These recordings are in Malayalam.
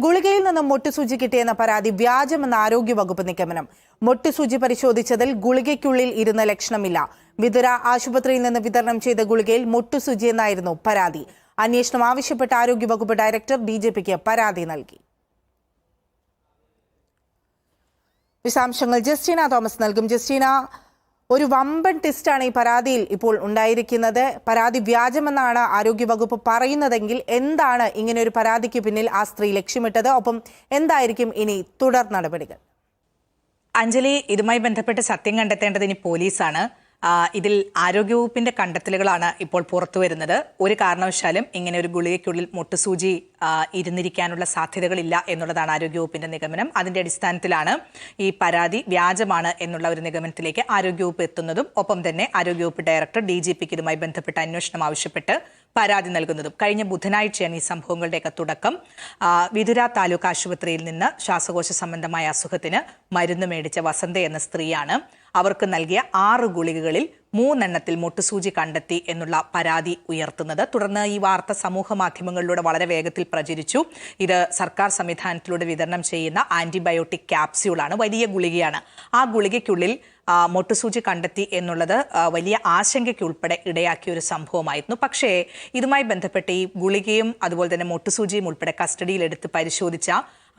ഗുളികയിൽ നിന്നും മൊട്ടുസൂചി കിട്ടിയെന്ന പരാതി വ്യാജമെന്ന ആരോഗ്യവകുപ്പ് നിഗമനം. മൊട്ടുസൂചി പരിശോധിച്ചതിൽ ഗുളികയ്ക്കുള്ളിൽ ഇരുന്ന ലക്ഷണമില്ല. വിതുര ആശുപത്രിയിൽ നിന്ന് വിതരണം ചെയ്ത ഗുളികയിൽ മൊട്ടുസൂചി എന്നായിരുന്നു പരാതി. അന്വേഷണം ആവശ്യപ്പെട്ട ആരോഗ്യവകുപ്പ് ഡയറക്ടർ ഡിജിപിക്ക് പരാതി നൽകി. വിശദാംശങ്ങൾ ജസ്റ്റിന തോമസ് നൽകും. ജസ്റ്റിന, ഒരു വമ്പൻ ടെസ്റ്റാണ് ഈ പരാതിയിൽ ഇപ്പോൾ ഉണ്ടായിരിക്കുന്നത്. പരാതി വ്യാജമെന്നാണ് ആരോഗ്യവകുപ്പ് പറയുന്നതെങ്കിൽ എന്താണ് ഇങ്ങനെ ഒരു പരാതിക്ക് പിന്നിൽ ആ സ്ത്രീ ലക്ഷ്യമിട്ടത്? ഒപ്പം എന്തായിരിക്കും ഇനി തുടർ നടപടികൾ? അഞ്ജലി, ഇതുമായി ബന്ധപ്പെട്ട് സത്യം കണ്ടെത്തേണ്ടത് ഇനി പോലീസാണ്. ഇതിൽ ആരോഗ്യവകുപ്പിന്റെ കണ്ടെത്തലുകളാണ് ഇപ്പോൾ പുറത്തു വരുന്നത്. ഒരു കാരണവശാലും ഇങ്ങനെ ഒരു ഗുളികയ്ക്കുള്ളിൽ മൊട്ടുസൂചി ഇരുന്നിരിക്കാനുള്ള സാധ്യതകളില്ല എന്നുള്ളതാണ് ആരോഗ്യവകുപ്പിന്റെ നിഗമനം. അതിന്റെ അടിസ്ഥാനത്തിലാണ് ഈ പരാതി വ്യാജമാണ് എന്നുള്ള ഒരു നിഗമനത്തിലേക്ക് ആരോഗ്യവകുപ്പ് എത്തുന്നതും ഒപ്പം തന്നെ ആരോഗ്യവകുപ്പ് ഡയറക്ടർ ഡിജിപിക്ക് ഇതുമായി ബന്ധപ്പെട്ട അന്വേഷണം ആവശ്യപ്പെട്ട് പരാതി നൽകുന്നതും. കഴിഞ്ഞ ബുധനാഴ്ചയാണ് ഈ സംഭവങ്ങളുടെയൊക്കെ തുടക്കം. വിതുര താലൂക്ക് ആശുപത്രിയിൽ നിന്ന് ശ്വാസകോശ സംബന്ധമായ അസുഖത്തിന് മരുന്ന് മേടിച്ച വസന്ത എന്ന സ്ത്രീയാണ് അവർക്ക് നൽകിയ 6 ഗുളികകളിൽ 3 എണ്ണത്തിൽ മൊട്ടുസൂചി കണ്ടെത്തി എന്നുള്ള പരാതി ഉയർത്തുന്നത്. തുടർന്ന് ഈ വാർത്ത സമൂഹ മാധ്യമങ്ങളിലൂടെ വളരെ വേഗത്തിൽ പ്രചരിച്ചു. ഇത് സർക്കാർ സംവിധാനത്തിലൂടെ വിതരണം ചെയ്യുന്ന ആന്റിബയോട്ടിക് ക്യാപ്സ്യൂളാണ്, വലിയ ഗുളികയാണ്. ആ ഗുളികയ്ക്കുള്ളിൽ മൊട്ടുസൂചി കണ്ടെത്തി എന്നുള്ളത് വലിയ ആശങ്കയ്ക്ക് ഉൾപ്പെടെ ഇടയാക്കിയ ഒരു സംഭവമായിരുന്നു. പക്ഷേ ഇതുമായി ബന്ധപ്പെട്ട് ഈ ഗുളികയും അതുപോലെ തന്നെ മൊട്ടുസൂചിയും ഉൾപ്പെടെ കസ്റ്റഡിയിലെടുത്ത് പരിശോധിച്ച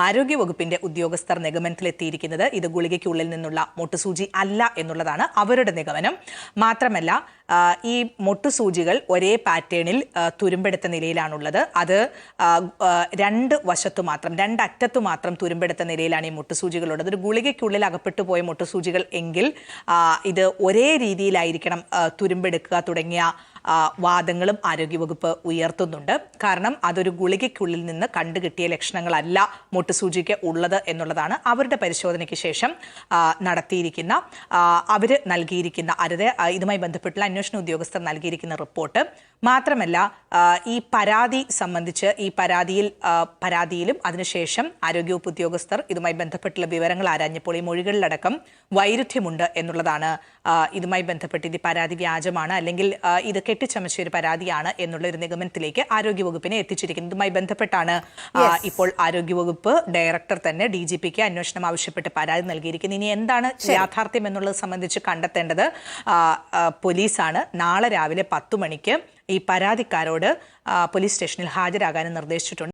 ആരോഗ്യവകുപ്പിന്റെ ഉദ്യോഗസ്ഥർ നിഗമനത്തിലെത്തിയിരിക്കുന്നത് ഇത് ഗുളികയ്ക്കുള്ളിൽ നിന്നുള്ള മൊട്ടുസൂചി അല്ല എന്നുള്ളതാണ് അവരുടെ നിഗമനം. മാത്രമല്ല, ഈ മൊട്ടുസൂചികൾ ഒരേ പാറ്റേണിൽ തുരുമ്പെടുത്ത നിലയിലാണുള്ളത്. അത് 2 വശത്തു മാത്രം, 2 അറ്റത്തു മാത്രം തുരുമ്പെടുത്ത നിലയിലാണ് ഈ മൊട്ടുസൂചികളുള്ളത്. ഒരു ഗുളികയ്ക്കുള്ളിൽ അകപ്പെട്ടു പോയ മൊട്ടുസൂചികൾ എങ്കിൽ ഇത് ഒരേ രീതിയിലായിരിക്കണം തുരുമ്പെടുക്കുക തുടങ്ങിയ വാദങ്ങളും ആരോഗ്യവകുപ്പ് ഉയർത്തുന്നുണ്ട്. കാരണം അതൊരു ഗുളികയ്ക്കുള്ളിൽ നിന്ന് കണ്ടുകിട്ടിയ ലക്ഷണങ്ങളല്ല മൊട്ടുസൂചിക്ക് ഉള്ളത് എന്നുള്ളതാണ് അവരുടെ പരിശോധനയ്ക്ക് ശേഷം നടത്തിയിരിക്കുന്ന അവര് നൽകിയിരിക്കുന്ന ഇതുമായി ബന്ധപ്പെട്ടുള്ള അന്വേഷണ ഉദ്യോഗസ്ഥർ നൽകിയിരിക്കുന്ന റിപ്പോർട്ട്. മാത്രമല്ല, ഈ പരാതി സംബന്ധിച്ച് ഈ പരാതിയിലും അതിനുശേഷം ആരോഗ്യവകുപ്പ് ഉദ്യോഗസ്ഥർ ഇതുമായി ബന്ധപ്പെട്ടുള്ള വിവരങ്ങൾ ആരാഞ്ഞപ്പോൾ ഈ മൊഴികളിലടക്കം വൈരുദ്ധ്യമുണ്ട് എന്നുള്ളതാണ്. ഇതുമായി ബന്ധപ്പെട്ട് ഇത് പരാതി വ്യാജമാണ് അല്ലെങ്കിൽ ഇത് കെട്ടിച്ചമച്ച ഒരു പരാതിയാണ് എന്നുള്ള ഒരു നിഗമനത്തിലേക്ക് ആരോഗ്യവകുപ്പിനെ എത്തിച്ചിരിക്കുന്നത്. ഇതുമായി ബന്ധപ്പെട്ടാണ് ഇപ്പോൾ ആരോഗ്യവകുപ്പ് ഡയറക്ടർ തന്നെ ഡിജിപിക്ക് അന്വേഷണം ആവശ്യപ്പെട്ട് പരാതി നൽകിയിരിക്കുന്നത്. ഇനി എന്താണ് യാഥാർത്ഥ്യം എന്നുള്ളത് സംബന്ധിച്ച് കണ്ടെത്തേണ്ടത് പോലീസാണ്. നാളെ രാവിലെ 10 മണിക്ക് ഈ പരാതിക്കാരോട് പോലീസ് സ്റ്റേഷനിൽ ഹാജരാകാനും നിർദ്ദേശിച്ചിട്ടുണ്ട്.